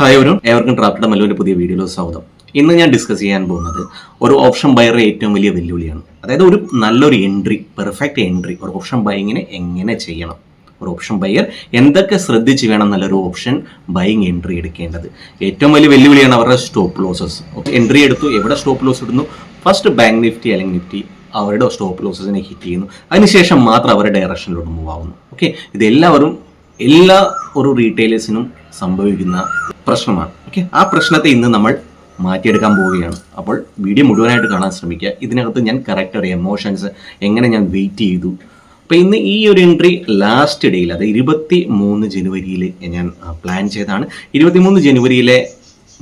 Hi ഏവർക്കും ട്രാപ്റ്റഡ് മല്ലൂരിന്റെ പുതിയ വീഡിയോയിലേക്ക് സ്വാഗതം. ഇന്ന് ഞാൻ ഡിസ്കസ് ചെയ്യാൻ പോകുന്നത് ഒരു ഓപ്ഷൻ ബയറുടെ ഏറ്റവും വലിയ വെല്ലുവിളിയാണ്. അതായത് ഒരു നല്ലൊരു എൻട്രി, പെർഫെക്റ്റ് എൻട്രി ഒരു ഓപ്ഷൻ ബൈയിങ്ങിനെ എങ്ങനെ ചെയ്യണം, ഒരു ഓപ്ഷൻ ബയർ എന്തൊക്കെ ശ്രദ്ധിച്ച് വേണം നല്ലൊരു ഓപ്ഷൻ ബൈയിങ് എൻട്രി എടുക്കേണ്ടത്. ഏറ്റവും വലിയ വെല്ലുവിളിയാണ് അവരുടെ സ്റ്റോപ്പ് ലോസസ്. എൻട്രി എടുത്തു, എവിടെ സ്റ്റോപ്പ് ലോസ് ഇടുന്നു, ഫസ്റ്റ് ബാങ്ക് നിഫ്റ്റി അല്ലെങ്കിൽ നിഫ്റ്റി അവരുടെ സ്റ്റോപ്പ് ലോസസിനെ ഹിറ്റ് ചെയ്യുന്നു, അതിനുശേഷം മാത്രം അവരുടെ ഡയറക്ഷനിലോട്ട് മൂവ് ആവുന്നു. ഓക്കെ, ഇതെല്ലാവരും എല്ലാ ഒരു റീറ്റെയിലേഴ്സിനും സംഭവിക്കുന്ന പ്രശ്നമാണ്. ഓക്കെ, ആ പ്രശ്നത്തെ ഇന്ന് നമ്മൾ മാറ്റിയെടുക്കാൻ പോവുകയാണ്. അപ്പോൾ വീഡിയോ മുഴുവനായിട്ട് കാണാൻ ശ്രമിക്കുക. ഇതിനകത്ത് ഞാൻ കറക്റ്റ് എമോഷൻസ് എങ്ങനെ ഞാൻ വെയിറ്റ് ചെയ്തു. അപ്പോൾ ഇന്ന് ഈ ഒരു എൻട്രി ലാസ്റ്റ് ഡേയിൽ, അത് 23 ജനുവരിയിൽ ഞാൻ പ്ലാൻ ചെയ്തതാണ്. 23 ജനുവരിയിലെ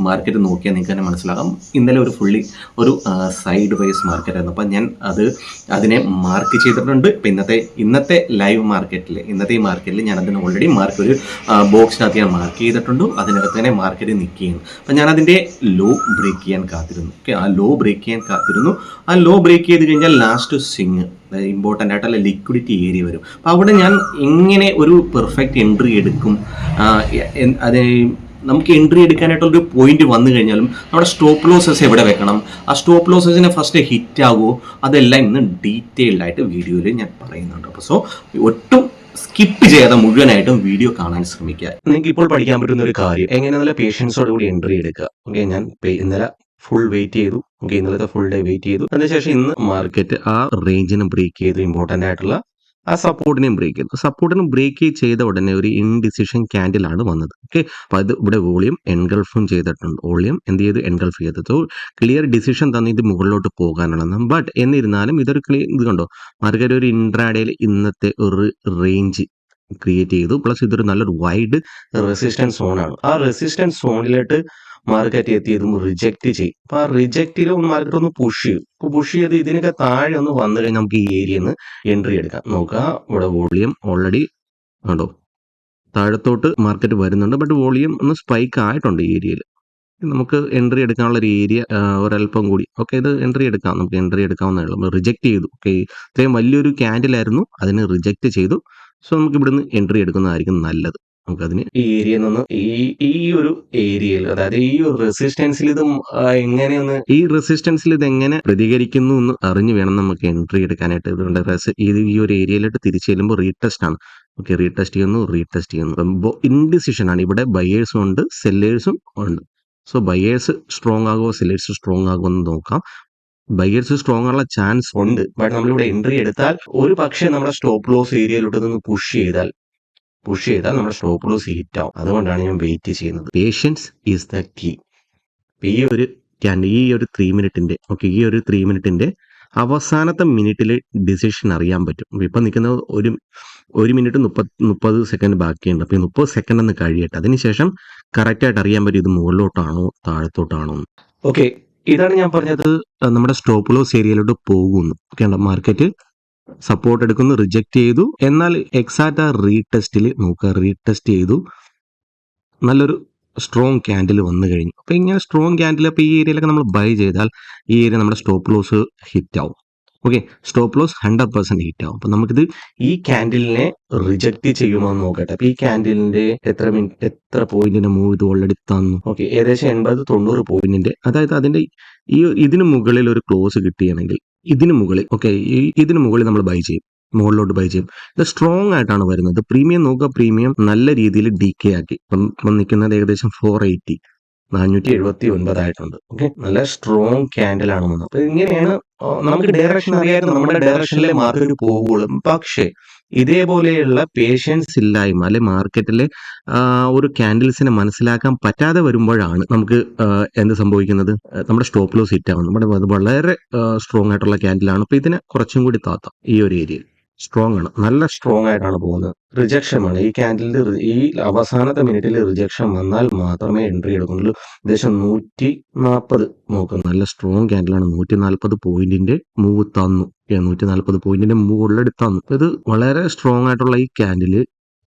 മാർക്കറ്റ് നോക്കിയാൽ നിങ്ങൾക്ക് തന്നെ മനസ്സിലാകാം. ഇന്നലെ ഒരു ഫുള്ളി ഒരു സൈഡ് വൈസ് മാർക്കറ്റായിരുന്നു. അപ്പം ഞാൻ അതിനെ മാർക്ക് ചെയ്തിട്ടുണ്ട്. ഇപ്പം ഇന്നത്തെ ലൈവ് മാർക്കറ്റിൽ, ഇന്നത്തെ ഈ മാർക്കറ്റിൽ ഞാൻ അതിന് ഓൾറെഡി ഒരു ബോക്സിനകത്ത് ഞാൻ മാർക്ക് ചെയ്തിട്ടുണ്ട്. അതിനകത്ത് തന്നെ മാർക്കറ്റ് നിൽക്കുകയാണ്. അപ്പം ഞാൻ അതിൻ്റെ ലോ ബ്രേക്ക് ചെയ്യാൻ കാത്തിരുന്നു. ഓക്കെ, ആ ലോ ബ്രേക്ക് ചെയ്യാൻ കാത്തിരുന്നു. ആ ലോ ബ്രേക്ക് ചെയ്ത് കഴിഞ്ഞാൽ ലാസ്റ്റ് സ്വിങ് ഇമ്പോർട്ടൻ്റ് ആയിട്ടുള്ള ലിക്വിഡിറ്റി ഏരിയ വരും. അപ്പോൾ അവിടെ ഞാൻ എങ്ങനെ ഒരു പെർഫെക്റ്റ് എൻട്രി എടുക്കും, അത് നമുക്ക് എൻട്രി എടുക്കാനായിട്ടുള്ളൊരു പോയിന്റ് വന്നു കഴിഞ്ഞാലും നമ്മുടെ സ്റ്റോപ്പ് ലോസസ് എവിടെ വെക്കണം, ആ സ്റ്റോപ്പ് ലോസസിനെ ഫസ്റ്റ് ഹിറ്റ് ആകുമോ, അതെല്ലാം ഇന്ന് ഡീറ്റെയിൽഡ് ആയിട്ട് വീഡിയോയിൽ ഞാൻ പറയുന്നുണ്ട്. അപ്പോൾ സോ ഒട്ടും സ്കിപ്പ് ചെയ്യാതെ മുഴുവനായിട്ടും വീഡിയോ കാണാൻ ശ്രമിക്കുക. നിങ്ങൾക്ക് ഇപ്പോൾ പഠിക്കാൻ പറ്റുന്ന ഒരു കാര്യം, എങ്ങനെ നല്ല പേഷ്യൻസോട് കൂടി എൻട്രി എടുക്കുക. ഓക്കെ, ഞാൻ ഇന്നലെ ഫുൾ വെയിറ്റ് ചെയ്തു. ഓക്കെ, ഇന്നലത്തെ ഫുൾ ഡേ വെയിറ്റ് ചെയ്തു. അതിനുശേഷം ഇന്ന് മാർക്കറ്റ് ആ റേഞ്ചിനെ ബ്രേക്ക് ചെയ്തു. ഇമ്പോർട്ടൻ്റ് ആയിട്ടുള്ള ആ സപ്പോർട്ടിനെയും ബ്രേക്ക് ചെയ്തു. സപ്പോർട്ടിന് ബ്രേക്ക് ചെയ്ത ഉടനെ ഒരു ഇൻഡിസിഷൻ ക്യാൻഡിലാണ് വന്നത്. ഓക്കെ, അപ്പോൾ അത് ഇവിടെ വോളിയം എൻഗൾഫും ചെയ്തിട്ടുണ്ട്. വോളിയം എന്ത് ചെയ്തു, എൻഗൾഫ് ചെയ്തത്. ക്ലിയർ ഡിസിഷൻ തന്നെ ഇത് മുകളിലോട്ട് പോകാനാണെന്ന്. ബട്ട് എന്നിരുന്നാലും ഇതൊരു ഇത് കണ്ടോ, മാർക്കറ്റ് ഒരു ഇൻട്രാഡേയിൽ ഇന്നത്തെ ഒരു റേഞ്ച് ക്രിയേറ്റ് ചെയ്തു. പ്ലസ് ഇതൊരു നല്ലൊരു വൈഡ് റെസിസ്റ്റൻസ് സോണാണ്. ആ റെസിസ്റ്റൻസ് സോണിലോട്ട് മാർക്കറ്റ് എത്തിയതും റിജക്റ്റ് ചെയ്യും. അപ്പോൾ ആ റിജക്റ്റിൽ മാർക്കറ്റ് ഒന്ന് പുഷ് ചെയ്യും. അപ്പോൾ പുഷ് ചെയ്ത് ഇതിനൊക്കെ താഴെ ഒന്ന് വന്നു കഴിഞ്ഞാൽ നമുക്ക് ഈ ഏരിയയിൽ നിന്ന് എൻട്രി എടുക്കാം. നോക്കുക, ഇവിടെ വോളിയം ഓൾറെഡി കണ്ടോ താഴത്തോട്ട് മാർക്കറ്റ് വരുന്നുണ്ട്. ബട്ട് വോളിയം ഒന്ന് സ്പൈക്ക് ആയിട്ടുണ്ട് ഈ ഏരിയയിൽ. നമുക്ക് എൻട്രി എടുക്കാനുള്ള ഒരു ഏരിയ ഒരല്പം കൂടി. ഓക്കെ, ഇത് എൻട്രി എടുക്കാം, നമുക്ക് എൻട്രി എടുക്കാവുന്നേ ഉള്ളൂ. റിജക്റ്റ് ചെയ്തു. ഓക്കെ, ഇത്രയും വലിയൊരു ക്യാൻഡിലായിരുന്നു, അതിനെ റിജക്റ്റ് ചെയ്തു. സോ നമുക്ക് ഇവിടുന്ന് എൻട്രി എടുക്കുന്നതായിരിക്കും നല്ലത്. നമുക്കതിന് ഈ ഏരിയയിൽ നിന്ന് ഈ ഒരു ഏരിയയിൽ, അതായത് ഈ ഒരു റെസിസ്റ്റൻസിൽ ഇത് എങ്ങനെയൊന്ന്, ഈ റെസിസ്റ്റൻസിൽ ഇത് എങ്ങനെ പ്രതികരിക്കുന്നു എന്ന് അറിഞ്ഞു വേണം നമുക്ക് എൻട്രി എടുക്കാനായിട്ട്. ഇതുകൊണ്ട് ഇത് ഈ ഒരു ഏരിയയിലോട്ട് തിരിച്ചു ചെല്ലുമ്പോൾ റീടെസ്റ്റ് ആണ്. ഓക്കെ, റീടെസ്റ്റ് ചെയ്യുന്നു. ഇൻഡിസിഷൻ ആണ്. ഇവിടെ ബയേഴ്സും ഉണ്ട്, സെല്ലേഴ്സും ഉണ്ട്. സോ ബയേഴ്സ് സ്ട്രോങ് ആകുമോ, സെല്ലേഴ്സ് സ്ട്രോങ് ആകുമോ എന്ന് നോക്കാം. ബയേഴ്സ് സ്ട്രോങ് ആയുള്ള ചാൻസ് ഉണ്ട്. ബട്ട് നമ്മളിവിടെ എൻട്രി എടുത്താൽ ഒരു പക്ഷേ നമ്മുടെ സ്റ്റോപ്പ് ലോസ് ഏരിയയിലോട്ട് നിന്ന് പുഷ് ചെയ്താൽ നമ്മുടെ സ്റ്റോപ്പ് ലോസ് ഹിറ്റ് ആവും. അതുകൊണ്ടാണ് ഞാൻ വെയിറ്റ് ചെയ്യുന്നത്. Patience is the key. ഈ ഒരു 3 മിനിറ്റിന്റെ ഈ ഒരു 3 മിനിറ്റിന്റെ അവസാനത്തെ മിനിറ്റിൽ ഡിസിഷൻ അറിയാൻ പറ്റും. ഇപ്പം നിൽക്കുന്നത് ഒരു മിനിറ്റ് 30 സെക്കൻഡ് ബാക്കിയുണ്ട്. അപ്പോൾ ഈ 30 സെക്കൻഡ് ഒന്ന് കഴിയട്ടെ, അതിനുശേഷം കറക്റ്റായിട്ട് അറിയാൻ പറ്റും ഇത് മുകളിലോട്ടാണോ താഴത്തോട്ടാണോ. ഓക്കെ, ഇതാണ് ഞാൻ പറഞ്ഞത്, നമ്മുടെ സ്റ്റോപ്പ് ലോസ് ഏരിയയിലോട്ട് പോകുന്നു. ഓക്കെ, മാർക്കറ്റ് സപ്പോർട്ട് എടുക്കുന്നു, റിജക്റ്റ് ചെയ്തു. എന്നാൽ എക്സാക്റ്റ് ആ റീടെസ്റ്റിൽ നോക്കുക, റീടെസ്റ്റ് ചെയ്തു, നല്ലൊരു സ്ട്രോങ് ക്യാൻഡിൽ വന്നു കഴിഞ്ഞു. അപ്പോൾ ഇങ്ങനെ സ്ട്രോങ് ക്യാൻഡിൽ, അപ്പോൾ ഈ ഏരിയയിലൊക്കെ നമ്മൾ ബൈ ചെയ്താൽ ഈ ഏരിയ നമ്മുടെ സ്റ്റോപ്പ് ലോസ് ഹിറ്റ് ആവും. ഓക്കെ, സ്റ്റോപ്പ് ലോസ് 100% ഹിറ്റ് ആവും. അപ്പോൾ നമുക്കിത് ഈ ക്യാൻഡിലിനെ റിജക്റ്റ് ചെയ്യുമോ എന്ന് നോക്കട്ടെ. അപ്പോൾ ഈ ക്യാൻഡിലിന്റെ എത്ര പോയിന്റിന്റെ മൂവ് ഇത് ഓൾറെഡി തന്നു. ഓക്കെ, ഏകദേശം 80-90 പോയിന്റിന്റെ, അതായത് അതിന്റെ ഇതിന് മുകളിൽ ഒരു ക്ലോസ് കിട്ടുകയാണെങ്കിൽ ഇതിന് മുകളിൽ, ഓക്കെ, ഇതിന് മുകളിൽ നമ്മൾ ബൈ ചെയ്യും, മുകളിലോട്ട് ബൈ ചെയ്യും. ഇത് സ്ട്രോങ് ആയിട്ടാണ് വരുന്നത്. പ്രീമിയം നോക്കുക, പ്രീമിയം നല്ല രീതിയിൽ ഡീക്കേ ആക്കി. ഇപ്പം നിൽക്കുന്നത് ഏകദേശം 479 ആയിട്ടുണ്ട്. ഓക്കെ, നല്ല സ്ട്രോങ് ക്യാൻഡിലാണ് വന്നത്. അപ്പൊ ഇങ്ങനെയാണ് നമുക്ക് ഡയറക്ഷൻ അറിയാമായിരുന്നു, നമ്മുടെ ഡയറക്ഷനിലെ മാർക്കറ്റ് പോകുള്ളൂ. പക്ഷേ ഇതേപോലെയുള്ള പേഷ്യൻസ് ഇല്ലായ്മ, അല്ലെ മാർക്കറ്റിലെ ഒരു ക്യാൻഡിൽസിനെ മനസ്സിലാക്കാൻ പറ്റാതെ വരുമ്പോഴാണ് നമുക്ക് എന്ത് സംഭവിക്കുന്നത്, നമ്മുടെ സ്റ്റോപ്പ് ലോസ് ഹിറ്റ് ആവുന്നു. നമ്മുടെ വളരെ സ്ട്രോങ് ആയിട്ടുള്ള ക്യാൻഡിലാണ്. അപ്പൊ ഇതിനെ കുറച്ചും കൂടി താത്താം. ഈ ഒരു ഏരിയയിൽ സ്ട്രോങ് ആണ്, നല്ല സ്ട്രോങ് ആയിട്ടാണ് പോകുന്നത്. റിജക്ഷൻ ആണ് ഈ ക്യാൻഡിലിൽ. ഈ അവസാനത്തെ മിനിറ്റിൽ റിജക്ഷൻ വന്നാൽ മാത്രമേ എൻട്രി എടുക്കുന്നുള്ളൂ. ഏകദേശം 140 നോക്കും, നല്ല സ്ട്രോങ് ക്യാൻഡിലാണ്. 140 പോയിന്റിന്റെ മൂവ് തന്നു. 140 പോയിന്റിന്റെ മൂവ് ഉള്ളെടുത്ത് തന്നു. ഇത് വളരെ സ്ട്രോങ് ആയിട്ടുള്ള ഈ ക്യാൻഡില്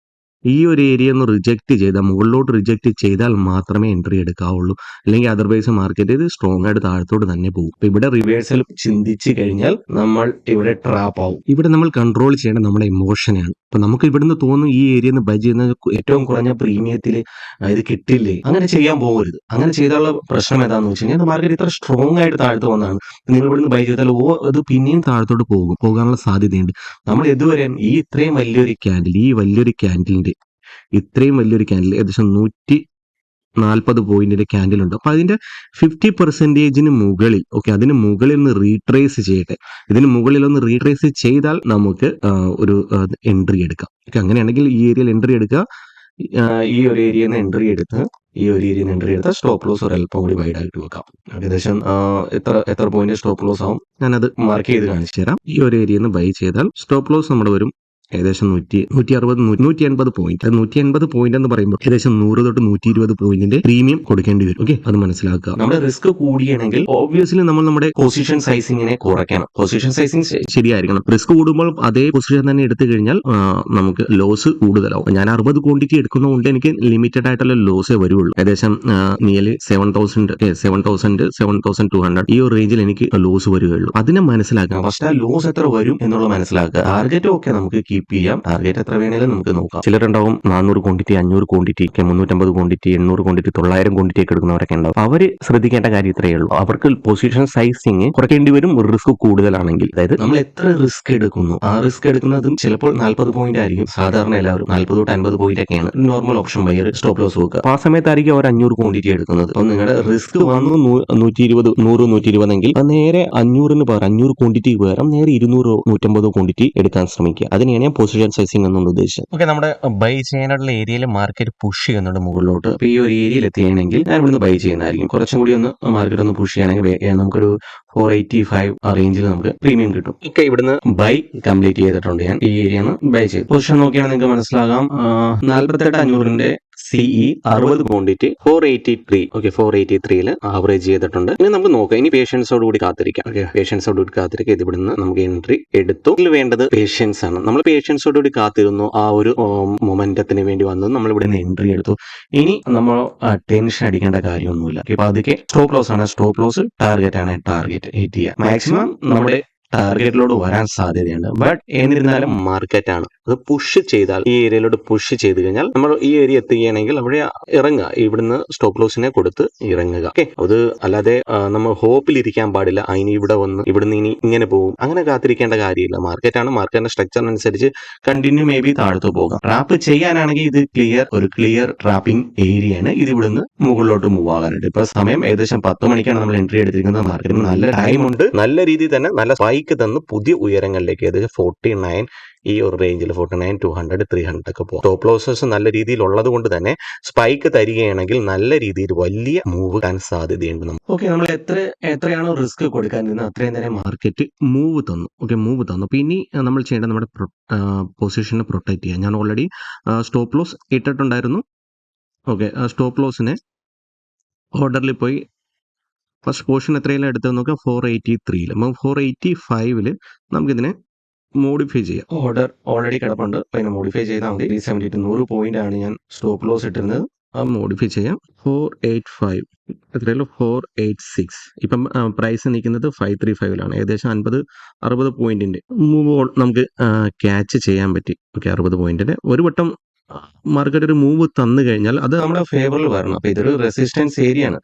ഈ ഒരു ഏരിയ ഒന്ന് റിജക്റ്റ് ചെയ്താൽ, മുകളിലോട്ട് റിജക്റ്റ് ചെയ്താൽ മാത്രമേ എൻട്രി എടുക്കാവുള്ളൂ. അല്ലെങ്കിൽ അതർവൈസ് മാർക്കറ്റ് ഇത് സ്ട്രോങ് ആയിട്ട് താഴത്തോട്ട് തന്നെ പോകും. ഇപ്പൊ ഇവിടെ റിവേഴ്സൽ ചിന്തിച്ചു കഴിഞ്ഞാൽ നമ്മൾ ഇവിടെ ട്രാപ്പ് ആവും. ഇവിടെ നമ്മൾ കൺട്രോൾ ചെയ്യേണ്ടത് നമ്മുടെ ഇമോഷനാണ്. അപ്പൊ നമുക്ക് ഇവിടുന്ന് തോന്നും ഈ ഏരിയയിൽ നിന്ന് ബൈ ചെയ്യുന്ന ഏറ്റവും കുറഞ്ഞ പ്രീമിയത്തിൽ ഇത് കിട്ടില്ലേ. അങ്ങനെ ചെയ്യാൻ പോകരുത്. അങ്ങനെ ചെയ്താലുള്ള പ്രശ്നം ഏതാണെന്ന് വെച്ച് കഴിഞ്ഞാൽ മാർക്കറ്റ് ഇത്ര സ്ട്രോങ് ആയിട്ട് താഴ്ത്തു വന്നതാണ്. നിങ്ങൾ ഇവിടുന്ന് ബൈ ചെയ്താൽ അത് പിന്നെയും താഴത്തോട്ട് പോകാനുള്ള സാധ്യതയുണ്ട്. നമ്മൾ ഇതുവരെ ഈ ഇത്രയും വലിയൊരു ക്യാൻഡിൽ, ഈ വലിയൊരു ക്യാൻഡിലിന്റെ ഇത്രയും വലിയൊരു ക്യാൻഡിൽ ഏകദേശം 140 പോയിന്റിന്റെ ക്യാൻഡിൽ ഉണ്ട്. അപ്പൊ അതിന്റെ 50% മുകളിൽ, ഓക്കെ, അതിന് മുകളിൽ ഒന്ന് റീട്രേസ് ചെയ്യട്ടെ. ഇതിന് മുകളിൽ ഒന്ന് റീട്രേസ് ചെയ്താൽ നമുക്ക് ഒരു എൻട്രി എടുക്കാം. ഓക്കെ, അങ്ങനെയാണെങ്കിൽ ഈ ഏരിയയിൽ എൻട്രി എടുക്കുക. ഈ ഒരു ഏരിയയിൽ നിന്ന് എൻട്രി എടുത്ത് സ്റ്റോപ്പ് ലോസ് ഒരു അല്പം കൂടി വൈഡ് ആയിട്ട് വെക്കാം. ഏകദേശം എത്ര പോയിന്റ് സ്റ്റോപ്പ് ലോസ് ആവും ഞാനത് മാർക്ക് ചെയ്ത് കാണിച്ചു തരാം. ഈ ഒരു ഏരിയയിൽ നിന്ന് ബൈ ചെയ്താൽ സ്റ്റോപ്പ് ലോസ് നമ്മുടെ വരും ഏകദേശം 180 പോയിന്റ്. 180 പോയിന്റ് എന്ന് പറയുമ്പോൾ ഏകദേശം 100 തൊട്ട് 120 പോയിന്റിന്റെ പ്രീമിയം കൊടുക്കേണ്ടി വരും. ഓക്കെ, അത് മനസ്സിലാക്കുക. നമ്മുടെ റിസ്ക് കൂടിയാണെങ്കിൽ ഓബ്വിയസ്ലി നമ്മൾ നമ്മുടെ പൊസിഷൻ സൈസിങ്ങിനെ കുറയ്ക്കണം. പൊസിഷൻ സൈസിങ് ശരിയായിരിക്കണം. റിസ്ക് കൂടുമ്പോൾ അതേ പൊസിഷൻ തന്നെ എടുത്തു കഴിഞ്ഞാൽ നമുക്ക് ലോസ് കൂടുതലാവും. ഞാൻ 60 ക്വാണ്ടിറ്റി എടുക്കുന്നതുകൊണ്ട് എനിക്ക് ലിമിറ്റഡ് ആയിട്ടുള്ള ലോസേ വരുള്ളൂ. ഏകദേശം നിയർലി 7,200 ഈ ഒരു റേഞ്ചിൽ എനിക്ക് ലോസ് വരികയുള്ളൂ. അതിനെ മനസ്സിലാക്കണം. ഫസ്റ്റ് ആ ലോസ് എത്ര വരും എന്നുള്ളത് മനസ്സിലാക്കുക. ടാർഗറ്റ് ഒക്കെ നമുക്ക് കീപ്പ് ചെയ്യാം. ടാർഗറ്റ് എത്ര വേണേലും നമുക്ക് നോക്കാം. ചിലരുണ്ടാവും 400 quantity, 500 quantity, 350 quantity, 800 quantity, 900 quantity ഒക്കെ എടുക്കുന്നവരൊക്കെ ഉണ്ടാവും. അവര് ശ്രദ്ധിക്കേണ്ട കാര്യം ഇത്രയേ ഉള്ളൂ. അവർക്ക് പൊസിഷൻ സൈസിങ് കുറയ്ക്കേണ്ടി വരും റിസ്ക് കൂടുതലാണെങ്കിൽ. അതായത് നമ്മൾ എത്ര റിസ്ക് എടുക്കുന്നു, ആ റിസ്ക് എടുക്കുന്നതും ചിലപ്പോൾ 40 പോയിന്റ് ആയിരിക്കും. സാധാരണ എല്ലാവരും 40 തൊട്ട് 50 പോയിന്റ് ഒക്കെയാണ് normal option buyer stop loss വെക്കുക. ആ സമയത്തായിരിക്കും അവർ 500 ക്വാണ്ടിറ്റി എടുക്കുന്നത്. അപ്പോൾ നിങ്ങളുടെ റിസ്ക് വന്നു 120 എങ്കിൽ നേരെ 500 ക്വാണ്ടിറ്റി പകരം നേരെ 200 150 ക്വാണ്ടിറ്റി എടുക്കാൻ ശ്രമിക്കുക. അതിനെയാണ് ഞാൻ പൊസിഷൻ സൈസിങ് എന്നുകൊണ്ട് ഉദ്ദേശിച്ചത്. ഓക്കെ, നമ്മുടെ ബൈ ചെയ്യാനുള്ള ഏരിയയിൽ മാർക്കറ്റ് പുഷ് ചെയ്യുന്നുണ്ട് മുകളിലോട്ട്. അപ്പൊ ഈ ഒരു ഏരിയയിൽ എത്തിയാണെങ്കിൽ ഞാൻ ഇവിടുന്ന് ബൈ ചെയ്യുന്നതായിരിക്കും. കുറച്ചും കൂടി ഒന്ന് മാർക്കറ്റ് ഒന്ന് പുഷ് ചെയ്യണമെങ്കിൽ നമുക്കൊരു 485 ആ റേഞ്ചിൽ നമുക്ക് പ്രീമിയം കിട്ടും. ഓക്കെ, ഇവിടുന്ന് ബൈ കംപ്ലീറ്റ് ചെയ്തിട്ടുണ്ട്. ഞാൻ ഈ ഏരിയ ബൈ ചെയ്തു. പൊസിഷൻ നോക്കിയാൽ നിങ്ങൾക്ക് മനസ്സിലാകാം. 48,500 CE 60 ക്വാണ്ടിറ്റി 483. ഓക്കെ, 483 ആവറേജ് ചെയ്തിട്ടുണ്ട്. ഇനി നമുക്ക് നോക്കാം. ഇനി പേഷ്യൻസോട് കൂടി കാത്തിരിക്കാം. ഓക്കെ, പേഷ്യൻസോട് കൂടി കാത്തിരിക്കുക. ഇത് ഇവിടുന്ന് നമുക്ക് എൻട്രി എടുത്തു. ഇതിൽ വേണ്ടത് പേഷ്യൻസ് ആണ്. നമ്മൾ പേഷ്യൻസോട് കൂടി കാത്തിരുന്നു. ആ ഒരു മൊമെന്റത്തിന് വേണ്ടി വന്നു നമ്മൾ ഇവിടെ നിന്ന് എൻട്രി എടുത്തു. ഇനി നമ്മൾ ടെൻഷൻ അടിക്കേണ്ട കാര്യമൊന്നുമില്ല. ഇപ്പൊ അതൊക്കെ സ്റ്റോപ്പ് ലോസ് ആണ്. സ്റ്റോപ്പ് ലോസ്, ടാർഗറ്റ് ആണ്. ടാർഗറ്റ് ഹിറ്റ് ചെയ്യുക. മാക്സിമം നമ്മുടെ ടാർഗറ്റിലോട് വരാൻ സാധ്യതയുണ്ട്. ബട്ട് എന്നിരുന്നാലും മാർക്കറ്റ് ആണ്. അത് പുഷ് ചെയ്താൽ, ഈ ഏരിയയിലോട്ട് പുഷ് ചെയ്ത് കഴിഞ്ഞാൽ നമ്മൾ ഈ ഏരിയ എത്തുകയാണെങ്കിൽ അവിടെ ഇറങ്ങുക. ഇവിടുന്ന് സ്റ്റോപ്പ് ലോസിനെ കൊടുത്ത് ഇറങ്ങുക. ഓക്കെ, അത് അല്ലാതെ നമ്മൾ ഹോപ്പിലിരിക്കാൻ പാടില്ല. ഇനി ഇവിടെ വന്ന് ഇവിടുന്ന് ഇനി ഇങ്ങനെ പോകും, അങ്ങനെ കാത്തിരിക്കേണ്ട കാര്യമില്ല. മാർക്കറ്റാണ്. മാർക്കറ്റിന്റെ സ്ട്രക്ചർ അനുസരിച്ച് കണ്ടിന്യൂ മേ ബി താഴ്ത്തു പോകാം. ട്രാപ്പ് ചെയ്യാനാണെങ്കിൽ ഇത് ഒരു ക്ലിയർ ട്രാപ്പിംഗ് ഏരിയ ആണ്. ഇത് ഇവിടുന്ന് മുകളിലോട്ട് മൂവ് ആകാനുണ്ട്. ഇപ്പൊ സമയം ഏകദേശം 10 മണിക്കാണ് നമ്മൾ എൻട്രി എടുത്തിരിക്കുന്നത്. മാർക്കറ്റിന് നല്ല ടൈം ഉണ്ട്. നല്ല രീതിയിൽ തന്നെ നല്ല സ്പൈക്ക് തന്ന് പുതിയ ഉയരങ്ങളിലേക്ക്, ഏകദേശം 49 ഈ ഒരു റേഞ്ചിൽ 49, 200, 300 ഒക്കെ പോകും. സ്റ്റോപ്പ് ലോസസ് നല്ല രീതിയിൽ ഉള്ളത് കൊണ്ട് തന്നെ സ്പൈക്ക് തരികയാണെങ്കിൽ നല്ല രീതിയിൽ വലിയ മൂവ് കിട്ടാൻ സാധ്യതയുണ്ട്. ഓക്കെ, നമ്മൾ എത്രയാണോ റിസ്ക് കൊടുക്കാനിരുന്നത് അത്രയും തന്നെ മാർക്കറ്റ് മൂവ് തന്നു. ഓക്കെ, മൂവ് തന്നു. അപ്പൊ ഇനി നമ്മൾ ചെയ്യേണ്ടത് നമ്മുടെ പൊസിഷനെ പ്രൊട്ടക്ട് ചെയ്യാം. ഞാൻ ഓൾറെഡി സ്റ്റോപ്പ് ലോസ് ഇട്ടിട്ടുണ്ടായിരുന്നു. ഓക്കെ, സ്റ്റോപ്പ് ലോസിനെ ഓർഡറിൽ പോയി ഫസ്റ്റ് പോർഷൻ എത്രയെല്ലാം എടുത്ത് നോക്കാം. 483 അപ്പം 485 നമുക്കിതിനെ മോഡിഫൈ ചെയ്യാം. ഓർഡർ ഓൾറെഡി കിടപ്പുണ്ട്. അതിനെ മോഡിഫൈ ചെയ്താൽ മതി. 372 100 പോയിന്റ് ആണ് ഞാൻ സ്റ്റോപ്പ് ലോസ് ഇട്ടിരുന്നത്. അത് മോഡിഫൈ ചെയ്യാം. 485 എത്രയല്ലോ 486. ഇപ്പം പ്രൈസ് നിൽക്കുന്നത് 535 ഏകദേശം 50-60 പോയിന്റിന്റെ മൂവ് നമുക്ക് ക്യാച്ച് ചെയ്യാൻ പറ്റി. ഓക്കെ, 60 പോയിന്റിന്റെ ഒരു വട്ടം മാർക്കറ്റ് ഒരു മൂവ് തന്നു കഴിഞ്ഞാൽ അത് നമ്മുടെ ഫേവറിൽ വരണം. അപ്പൊ ഇതൊരു റെസിസ്റ്റൻസ് ഏരിയ ആണ്.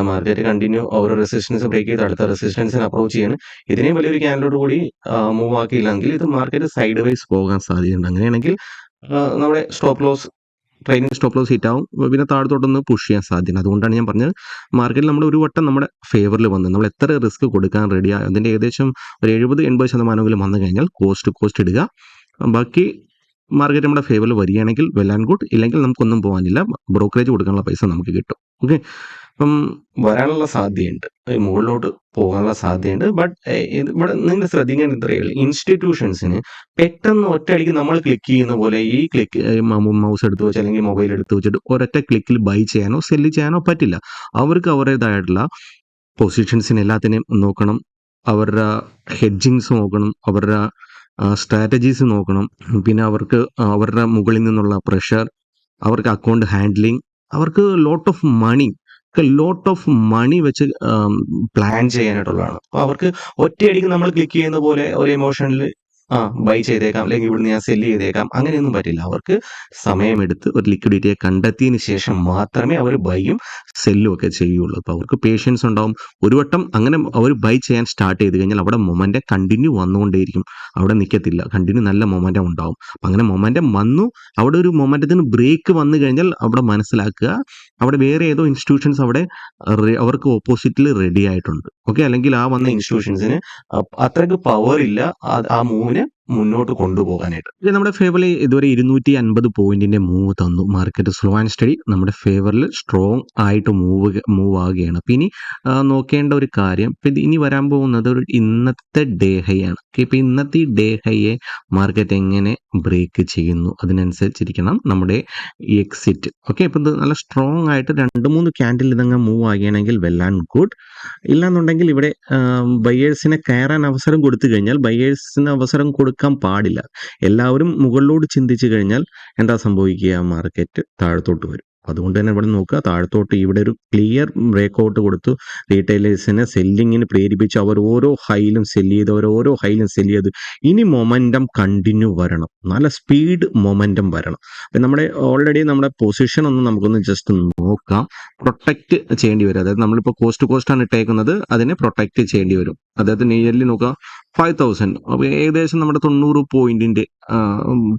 മാർക്കറ്റ് കണ്ടിന്യൂ ഓരോ റെസിസ്റ്റൻസ് ബ്രേക്ക് ചെയ്ത് അടുത്ത റെസിസ്റ്റൻസിന് അപ്രോച്ച് ചെയ്യാണ്. ഇതിനെയും വലിയൊരു ക്യാൻഡിലോട് കൂടി മൂവ് ആക്കിയില്ലെങ്കിൽ ഇത് മാർക്കറ്റ് സൈഡ് വൈസ് പോകാൻ സാധ്യതയുണ്ട്. അങ്ങനെയാണെങ്കിൽ നമ്മുടെ stop loss, training stop loss hit ആവും. പിന്നെ താഴത്തോട്ടൊന്ന് പുഷ് ചെയ്യാൻ സാധ്യത. അതുകൊണ്ടാണ് ഞാൻ പറഞ്ഞത് മാർക്കറ്റിൽ നമ്മൾ ഒരു വട്ടം നമ്മുടെ ഫേവറിൽ വന്ന് നമ്മൾ എത്ര റിസ്ക് കൊടുക്കാൻ റെഡിയാണ് അതിന്റെ ഏകദേശം ഒരു 70-80% വന്നു കഴിഞ്ഞാൽ കോസ്റ്റ് ഇടുക. ബാക്കി മാർക്കറ്റ് നമ്മുടെ ഫേവറിൽ വരികയാണെങ്കിൽ വെൽ ആൻഡ് ഗുഡ്. ഇല്ലെങ്കിൽ നമുക്കൊന്നും പോകാനില്ല. ബ്രോക്കറേജ് കൊടുക്കാനുള്ള പൈസ നമുക്ക് കിട്ടും. ഓക്കെ, അപ്പം വരാനുള്ള സാധ്യതയുണ്ട്, മുകളിലോട്ട് പോകാനുള്ള സാധ്യതയുണ്ട്. ബട്ട് ഇവിടെ നിങ്ങൾ ശ്രദ്ധിക്കേണ്ട ഇത്രയുള്ളൂ. ഇൻസ്റ്റിറ്റ്യൂഷൻസിന് പെട്ടെന്ന് ഒറ്റയടിക്ക് നമ്മൾ ക്ലിക്ക് ചെയ്യുന്ന പോലെ ഈ മൗസ് എടുത്ത് വെച്ച് അല്ലെങ്കിൽ മൊബൈൽ എടുത്ത് വെച്ചിട്ട് ഒരൊറ്റ ക്ലിക്കിൽ ബൈ ചെയ്യാനോ സെല്ല് ചെയ്യാനോ പറ്റില്ല. അവർക്ക് അവരുടേതായിട്ടുള്ള പൊസിഷൻസിന് എല്ലാത്തിനെയും നോക്കണം. അവരുടെ ഹെഡ്ജിങ്സ് നോക്കണം. അവരുടെ സ്ട്രാറ്റജീസ് നോക്കണം. പിന്നെ അവർക്ക് അവരുടെ മുകളിൽ നിന്നുള്ള പ്രഷർ, അവർക്ക് അക്കൗണ്ട് ഹാൻഡ്ലിങ്, അവർക്ക് ലോട്ട് ഓഫ് മണി വെച്ച് പ്ലാൻ ചെയ്യാനായിട്ടുള്ളതാണ്. അപ്പോൾ അവർക്ക് ഒറ്റയടിക്ക് നമ്മൾ ക്ലിക്ക് ചെയ്യുന്ന പോലെ ഒരു ഇമോഷണൽ ബൈ ചെയ്തേക്കാം, അല്ലെങ്കിൽ ഇവിടുന്ന് ഞാൻ സെല്ല് ചെയ്തേക്കാം, അങ്ങനെയൊന്നും പറ്റില്ല. അവർക്ക് സമയമെടുത്ത് ഒരു ലിക്വിഡിറ്റിയെ കണ്ടെത്തിയതിന് ശേഷം മാത്രമേ അവർ ബൈയും സെല്ലും ഒക്കെ ചെയ്യുള്ളൂ. അപ്പോൾ അവർക്ക് പേഷ്യൻസ് ഉണ്ടാവും. ഒരു വട്ടം അങ്ങനെ അവർ ബൈ ചെയ്യാൻ സ്റ്റാർട്ട് ചെയ്ത് കഴിഞ്ഞാൽ അവിടെ മൊമെൻ്റ് കണ്ടിന്യൂ വന്നുകൊണ്ടേയിരിക്കും, അവിടെ നിൽക്കത്തില്ല, കണ്ടിന്യൂ നല്ല മൊമെൻ്റം ഉണ്ടാവും. അപ്പം അങ്ങനെ മൊമെൻ്റം വന്നു, അവിടെ ഒരു മൊമെൻ്റത്തിന് ബ്രേക്ക് വന്നു കഴിഞ്ഞാൽ അവിടെ മനസ്സിലാക്കുക അവിടെ വേറെ ഏതോ ഇൻസ്റ്റിറ്റ്യൂഷൻസ് അവിടെ അവർക്ക് ഓപ്പോസിറ്റിൽ റെഡി ആയിട്ടുണ്ട്. ഓക്കെ, അല്ലെങ്കിൽ ആ വന്ന ഇൻസ്റ്റിറ്റ്യൂഷൻസിന് അത്രയ്ക്ക് പവർ ഇല്ല ആ മൂവിനെ മുന്നോട്ട് കൊണ്ടുപോകാനായിട്ട്. ഇത് നമ്മുടെ ഫേവറിൽ ഇതുവരെ 250 പോയിന്റിന്റെ മൂവ് തന്നു. മാർക്കറ്റ് സ്ലോ ആൻഡ് സ്റ്റഡി നമ്മുടെ ഫേവറിൽ സ്ട്രോങ് ആയിട്ട് മൂവ് ആവുകയാണ്. അപ്പം ഇനി നോക്കേണ്ട ഒരു കാര്യം, ഇപ്പം ഇനി വരാൻ പോകുന്നത് ഒരു ഇന്നത്തെ ഡേ ഹൈ ആണ്. ഇപ്പം ഇന്നത്തെ ഈ ഡേ ഹൈയെ മാർക്കറ്റ് എങ്ങനെ ബ്രേക്ക് ചെയ്യുന്നു അതിനനുസരിച്ചിരിക്കണം നമ്മുടെ എക്സിറ്റ്. ഓക്കെ, ഇപ്പം ഇത് നല്ല സ്ട്രോങ് ആയിട്ട് 2-3 ക്യാൻഡിൽ ഇതങ്ങ് മൂവ് ആകുകയാണെങ്കിൽ വെൽ ആൻഡ് ഗുഡ്. ഇല്ലാന്നുണ്ടെങ്കിൽ ഇവിടെ ബയേഴ്സിനെ കയറാൻ അവസരം കൊടുത്തു കഴിഞ്ഞാൽ, ബയേഴ്സിന് അവസരം കൊടുക്കാൻ പാടില്ല. എല്ലാവരും മുകളിലോട്ട് ചിന്തിച്ചു കഴിഞ്ഞാൽ എന്താ സംഭവിക്കുക, മാർക്കറ്റ് താഴത്തോട്ട് വരും. അതുകൊണ്ട് തന്നെ ഇവിടെ നോക്കുക, താഴത്തോട്ട് ഇവിടെ ഒരു ക്ലിയർ ബ്രേക്ക്ഔട്ട് കൊടുത്തു, റീറ്റെയിലേഴ്സിനെ സെല്ലിങ്ങിന് പ്രേരിപ്പിച്ച് അവർ ഓരോ ഹൈയിലും സെല്ല് ചെയ്ത് ഇനി മൊമെൻറ്റം കണ്ടിന്യൂ വരണം, നല്ല സ്പീഡ് മൊമെൻറ്റം വരണം. അപ്പം നമ്മുടെ ഓൾറെഡി നമ്മുടെ പൊസിഷൻ ഒന്ന് നമുക്കൊന്ന് ജസ്റ്റ് നോക്കാം. പ്രൊട്ടക്റ്റ് ചെയ്യേണ്ടി വരും. അതായത് നമ്മളിപ്പോൾ കോസ്റ്റാണ് ഇട്ടേക്കുന്നത്, അതിനെ പ്രൊട്ടക്റ്റ് ചെയ്യേണ്ടി വരും. അതായത് നിയർലി നോക്കുക 5000. അപ്പോൾ ഏകദേശം നമ്മുടെ 90 പോയിന്റിന്റെ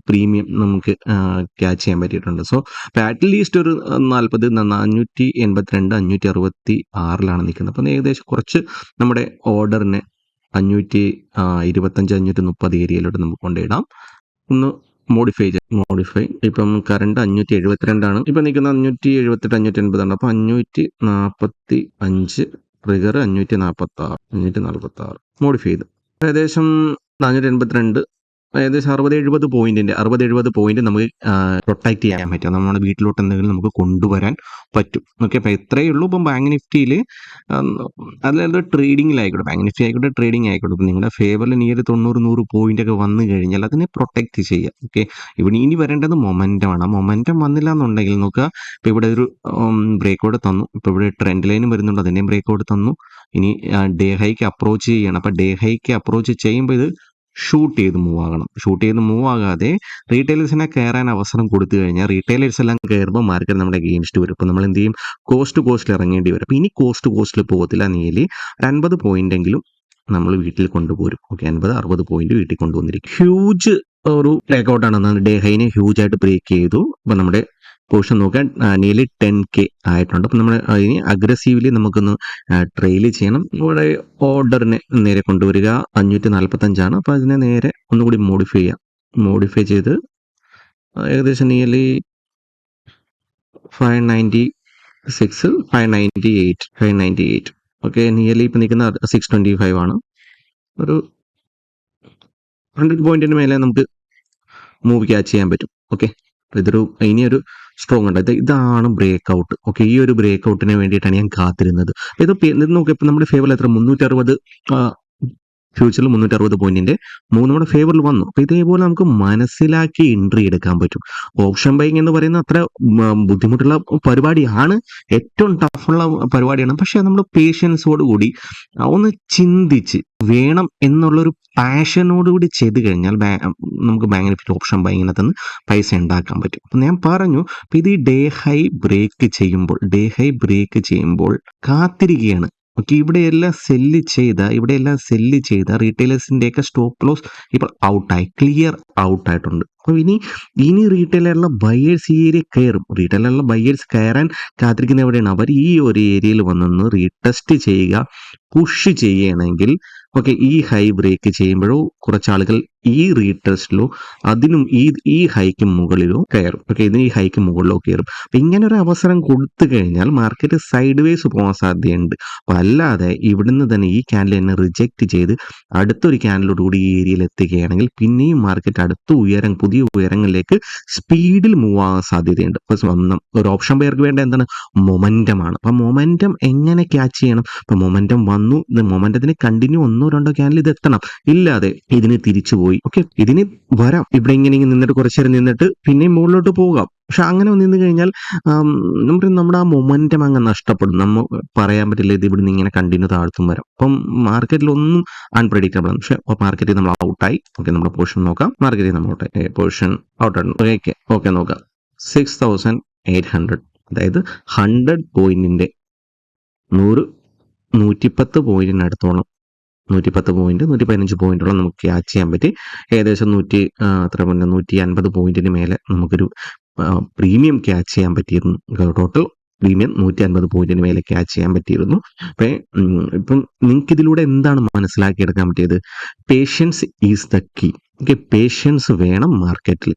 പ്രീമിയം നമുക്ക് ക്യാച്ച് ചെയ്യാൻ പറ്റിയിട്ടുണ്ട്. സോ അറ്റ്ലീസ്റ്റ് ഒരു 40, 582, 566 നിൽക്കുന്നത്. അപ്പം ഏകദേശം കുറച്ച് നമ്മുടെ ഓർഡറിനെ 525, 530 ഏരിയയിലോട്ട് നമുക്ക് കൊണ്ടിടാം. ഒന്ന് മോഡിഫൈ ഇപ്പം കറണ്ട് 572 ഇപ്പം നിൽക്കുന്നത്. 578, 580 അപ്പോൾ 545 ട്രിഗർ 546 മോഡിഫൈ ചെയ്ത് ഏകദേശം 482, ഏകദേശം 60-70 പോയിന്റ് നമുക്ക് പ്രൊട്ടക്ട് ചെയ്യാൻ പറ്റും. നമ്മുടെ വീട്ടിലോട്ട് എന്തെങ്കിലും നമുക്ക് കൊണ്ടുവരാൻ പറ്റും. ഓക്കെ, അപ്പം ഇത്രയേ ഉള്ളൂ. ഇപ്പം ബാങ്ക് നിഫ്റ്റിയിൽ അതായത് ട്രേഡിങ്ങിലായിക്കോട്ടെ, ബാങ്ക് നിഫ്റ്റി ആയിക്കോട്ടെ, ട്രേഡിംഗ് ആയിക്കോട്ടെ, ഇപ്പം നിങ്ങളുടെ ഫേവറിൽ നിയർ 90-100 പോയിന്റ് ഒക്കെ വന്നു കഴിഞ്ഞാൽ അതിനെ പ്രൊട്ടക്ട് ചെയ്യുക. ഓക്കെ, ഇവിടെ ഇനി വരേണ്ടത് മൊമെൻറ്റമാണ്. ആ മൊമെൻറ്റം വന്നില്ല എന്നുണ്ടെങ്കിൽ നോക്കുക, ഇപ്പോൾ ഇവിടെ ഒരു ബ്രേക്ക്ഔട്ട് തന്നു, ഇപ്പോൾ ഇവിടെ ട്രെൻഡ് ലൈനും വരുന്നുണ്ട്, അതിൻ്റെയും ബ്രേക്ക്ഔട്ട് തന്നു. ഇനി ഡേ ഹൈക്ക് അപ്രോച്ച് ചെയ്യണം. അപ്പം ഡേ ഹൈക്ക് അപ്രോച്ച് ചെയ്യുമ്പോൾ ഇത് ഷൂട്ട് ചെയ്ത് മൂവ് ആകണം. ഷൂട്ട് ചെയ്ത് മൂവ് ആകാതെ റീറ്റെയിലേഴ്സിനെ കയറാൻ അവസരം കൊടുത്തു കഴിഞ്ഞാൽ റീറ്റെയിലേഴ്സ് എല്ലാം കയറുമ്പോൾ മാർക്കറ്റ് നമ്മുടെ അഗെയിൻസ്റ്റ് വരും. അപ്പോൾ നമ്മൾ എന്ത് ചെയ്യും, കോസ്റ്റിൽ ഇറങ്ങേണ്ടി വരും. അപ്പോൾ ഇനി കോസ്റ്റിൽ പോകത്തില്ല, നീലി 50 പോയിന്റെങ്കിലും നമ്മൾ വീട്ടിൽ കൊണ്ടുപോരും. ഓക്കെ, 50-60 പോയിന്റ് വീട്ടിൽ കൊണ്ടുവന്നിരിക്കും. ഹ്യൂജ് ഒരു ബ്രേക്ക്ഔട്ടാണ്. ഡേ ഹൈനെ ഹ്യൂജ് ആയിട്ട് ബ്രേക്ക് ചെയ്തു. അപ്പോൾ നമ്മുടെ പൊസിഷൻ നോക്കാൻ നിയർലി 10K ആയിട്ടുണ്ട്. അപ്പം നമ്മൾ ഇനി അഗ്രസീവ്ലി നമുക്കൊന്ന് ട്രെയിൽ ചെയ്യണം. ഇവിടെ ഓർഡറിനെ നേരെ കൊണ്ടുവരിക 545. അപ്പോൾ അതിനെ നേരെ ഒന്നുകൂടി മോഡിഫൈ ചെയ്ത് ഏകദേശം നിയർലി 596, 598. ഓക്കെ, നിയർലി ഇപ്പം നിൽക്കുന്ന 625 ആണ്. ഒരു 100 പോയിന്റിന് മേലെ നമുക്ക് മൂവ് ക്യാച്ച് ചെയ്യാൻ പറ്റും. ഓക്കെ, ഇനിയൊരു സ്ട്രോങ് ഉണ്ട്. ഇതാണ് ബ്രേക്ക്ഔട്ട്. ഓക്കെ, ഈ ഒരു ബ്രേക്ക്ഔട്ടിന് വേണ്ടിയിട്ടാണ് ഞാൻ കാത്തിരുന്നത്. ഇത് നോക്കുക, ഇപ്പം നമ്മുടെ ഫേവറിൽ എത്ര 360 ഫ്യൂച്ചറിൽ 360 പോയിന്റിന്റെ നമ്മുടെ ഫേവറിൽ വന്നു. അപ്പോൾ ഇതേപോലെ നമുക്ക് മനസ്സിലാക്കി എൻട്രി എടുക്കാൻ പറ്റും. ഓപ്ഷൻ ബൈങ് എന്ന് പറയുന്നത് അത്ര ബുദ്ധിമുട്ടുള്ള പരിപാടിയാണ്, ഏറ്റവും ടഫുള്ള പരിപാടിയാണ്. പക്ഷെ നമ്മൾ പേഷ്യൻസോടുകൂടി ഒന്ന് ചിന്തിച്ച് വേണം എന്നുള്ളൊരു പാഷനോടുകൂടി ചെയ്ത് കഴിഞ്ഞാൽ നമുക്ക് ബാങ്ക് നിഫ്റ്റി ഓപ്ഷൻ ബൈങ്ങിനകത്ത് നിന്ന് പൈസ ഉണ്ടാക്കാൻ പറ്റും. അപ്പം ഞാൻ പറഞ്ഞു, അപ്പം ഇത് ഈ ഡേ ഹൈ ബ്രേക്ക് ചെയ്യുമ്പോൾ കാത്തിരിക്കുകയാണ്. ഓക്കെ, ഇവിടെയെല്ലാം സെല്ല് ചെയ്ത റീറ്റെയിലേഴ്സിൻ്റെയൊക്കെ സ്റ്റോപ്പ് ലോസ് ഇപ്പോൾ ക്ലിയർ ഔട്ടായിട്ടുണ്ട്. അപ്പോൾ ഇനി റീറ്റെയിലറുള്ള ബയേഴ്സ് ഈ ഏരിയ കയറും. റീറ്റെയിലറുള്ള ബയേഴ്സ് കയറാൻ കാത്തിരിക്കുന്ന എവിടെയാണ്, അവർ ഈ ഒരു ഏരിയയിൽ വന്നൊന്ന് റീടെസ്റ്റ് ചെയ്യുക, പുഷ് ചെയ്യുകയാണെങ്കിൽ ഓക്കെ, ഈ ഹൈ ബ്രേക്ക് ചെയ്യുമ്പോഴോ കുറച്ച് ആളുകൾ ഈ റീടെസ്റ്റിലോ അതിനും ഈ ഹൈക്ക് മുകളിലോ കയറും. ഓക്കെ, ഇതിന് ഈ ഹൈക്ക് മുകളിലോ കയറും. അപ്പം ഇങ്ങനെ ഒരു അവസരം കൊടുത്തു കഴിഞ്ഞാൽ മാർക്കറ്റ് സൈഡ് വേസ് പോകാൻ സാധ്യതയുണ്ട്. അപ്പം അല്ലാതെ ഇവിടുന്ന് തന്നെ ഈ ക്യാൻഡിൽ തന്നെ റിജക്റ്റ് ചെയ്ത് അടുത്തൊരു ക്യാൻഡിലോട് കൂടി ഈ ഏരിയയിൽ എത്തുകയാണെങ്കിൽ പിന്നെയും മാർക്കറ്റ് പുതിയ ഉയരങ്ങളിലേക്ക് സ്പീഡിൽ മൂവ് ആകാൻ സാധ്യതയുണ്ട്. ഒരു ഓപ്ഷൻ ബയർക്ക് വേണ്ട എന്താണ്, മൊമെൻറ്റമാണ്. അപ്പം മൊമെൻറ്റം എങ്ങനെ ക്യാച്ച് ചെയ്യണം? അപ്പം മൊമെൻറ്റം വന്നു, മൊമെൻറ്റത്തിന് കണ്ടിന്യൂ 1-2 ക്യാൻഡിൽ ഇത് എത്തണം. ഇല്ലാതെ ഇതിന് തിരിച്ചുപോയി പോയി. ഓക്കെ, ഇതിന് വരാം, ഇവിടെ ഇങ്ങനെ നിന്നിട്ട് കുറച്ചു നേരം നിന്നിട്ട് പിന്നെയും മുകളിലോട്ട് പോകാം. പക്ഷെ അങ്ങനെ നിന്ന് കഴിഞ്ഞാൽ നമ്മുടെ ആ മൊമെന്റം അങ്ങ് നഷ്ടപ്പെടും. നമ്മൾ പറയാൻ പറ്റില്ല ഇത് ഇവിടുന്ന് ഇങ്ങനെ കണ്ടിന്യൂ താഴ്ത്തും വരാം. അപ്പം മാർക്കറ്റിൽ ഒന്നും അൺപ്രഡിക്റ്റബിൾ ആണ്. പക്ഷെ മാർക്കറ്റിൽ നമ്മൾ ഔട്ടായി. ഓക്കെ, നമ്മുടെ പൊസിഷൻ നോക്കാം. മാർക്കറ്റിൽ നമ്മൾ ഔട്ടായി, പൊസിഷൻ ഔട്ടാണ്. ഓക്കെ നോക്കാം. 6800, അതായത് 100 പോയിന്റിന്റെ 110 പോയിന്റിനടുത്തോളം, 110 പോയിന്റ് 115 പോയിന്റോളം നമുക്ക് ക്യാച്ച് ചെയ്യാൻ പറ്റി. ഏകദേശം 150 പോയിന്റിന് മേലെ നമുക്കൊരു പ്രീമിയം ക്യാച്ച് ചെയ്യാൻ പറ്റിയിരുന്നു. ടോട്ടൽ പ്രീമിയം 150 പോയിന്റിന് മേലെ ക്യാച്ച് ചെയ്യാൻ പറ്റിയിരുന്നു. ഇപ്പം നിങ്ങൾക്ക് ഇതിലൂടെ എന്താണ് മനസ്സിലാക്കിയെടുക്കാൻ പറ്റിയത്? Patience is the key. Okay, patience വേണം മാർക്കറ്റിൽ.